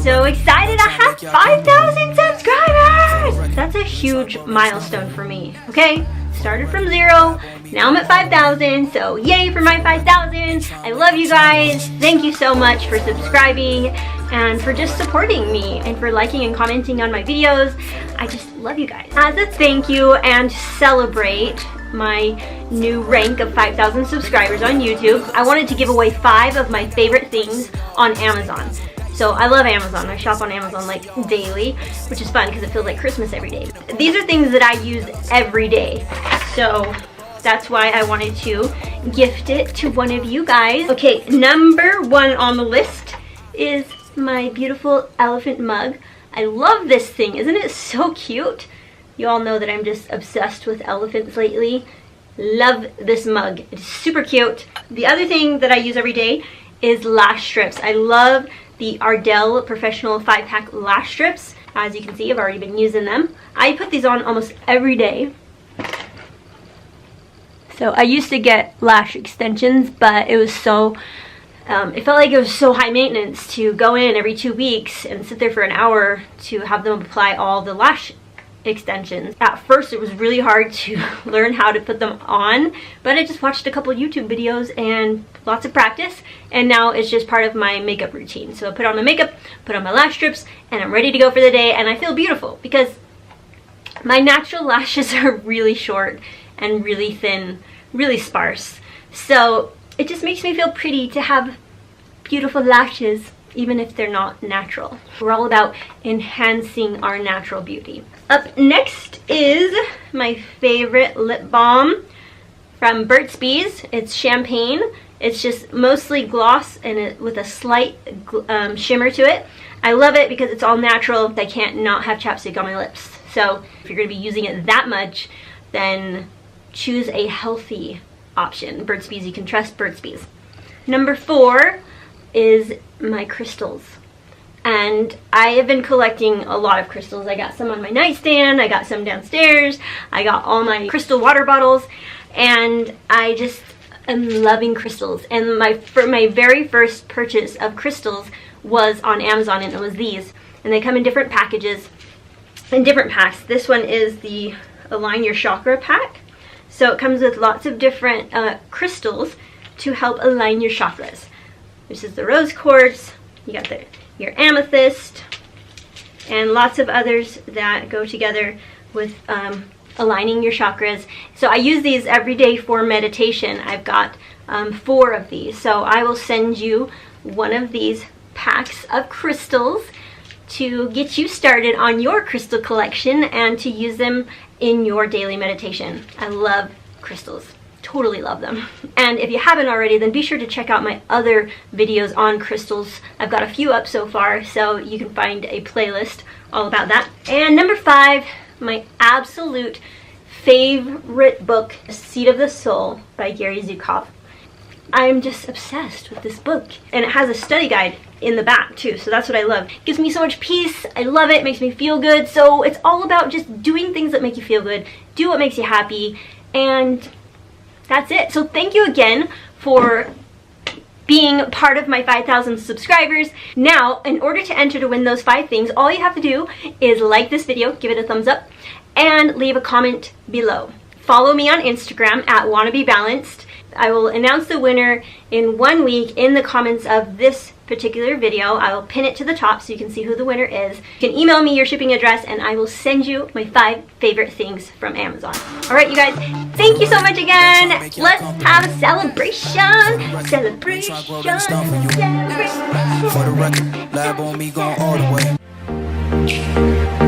so excited. I have 5,000 subscribers. That's a huge milestone for me. Okay, started from 0. Now I'm at 5,000. So yay for my 5,000. I love you guys. Thank you so much for subscribing and for just supporting me and for liking and commenting on my videos. I just love you guys. As a thank you and to celebrate my new rank of 5,000 subscribers on YouTube, I wanted to give away 5 of my favorite things on Amazon. So I love Amazon. I shop on Amazon like daily, which is fun because it feels like Christmas every day. These are things that I use every day. So that's why I wanted to gift it to one of you guys. Okay, number 1 on the list is my beautiful elephant mug. I love this thing. Isn't it so cute? You all know that I'm just obsessed with elephants lately. Love this mug. It's super cute. The other thing that I use every day is lash strips. I love the Ardell Professional 5-pack lash strips. As you can see, I've already been using them. I put these on almost every day. So I used to get lash extensions, but it was so, it felt like it was so high maintenance to go in every 2 weeks and sit there for an hour to have them apply all the lash extensions. At first it was really hard to learn how to put them on, but I just watched a couple YouTube videos and lots of practice, and now it's just part of my makeup routine. So I put on my makeup, put on my lash strips, and I'm ready to go for the day, and I feel beautiful because my natural lashes are really short and really thin, really sparse. So it just makes me feel pretty to have beautiful lashes, even if they're not natural. We're all about enhancing our natural beauty. Up next is my favorite lip balm from Burts. It's champagne. It's just mostly gloss and with a slight shimmer to it. I love it because it's all natural. I can't not have chapstick on my lips. So if you're gonna be using it that much, then choose a healthy option. Burts. You can trust Burts. Number 4 is my crystals. And I have been collecting a lot of crystals. I got some on my nightstand, I got some downstairs, I got all my crystal water bottles, and I just am loving crystals. And my very first purchase of crystals was on Amazon, and it was these. And they come in different packages, in different packs. This one is the Align Your Chakra pack. So it comes with lots of different crystals to help align your chakras. This is the rose quartz, you got your amethyst, and lots of others that go together with aligning your chakras. So I use these every day for meditation. I've got 4 of these. So I will send you one of these packs of crystals to get you started on your crystal collection and to use them in your daily meditation. I love crystals. Totally love them. And if you haven't already, then be sure to check out my other videos on crystals. I've got a few up so far, so you can find a playlist all about that. And number 5, my absolute favorite book, Seed of the Soul by Gary Zukov. I'm just obsessed with this book. And it has a study guide in the back too, so that's what I love. It gives me so much peace. I love it. It makes me feel good. So it's all about just doing things that make you feel good. Do what makes you happy. And that's it. So thank you again for being part of my 5,000 subscribers. Now, in order to enter to win those 5 things, all you have to do is like this video, give it a thumbs up, and leave a comment below. Follow me on Instagram at Wannabe Balanced. I will announce the winner in 1 week in the comments of this particular video. I will pin it to the top so you can see who the winner is. You can email me your shipping address and I will send you my 5 favorite things from Amazon. Alright you guys, thank you so much again. Let's have a celebration. Celebration. For the record, lab on me going all the way.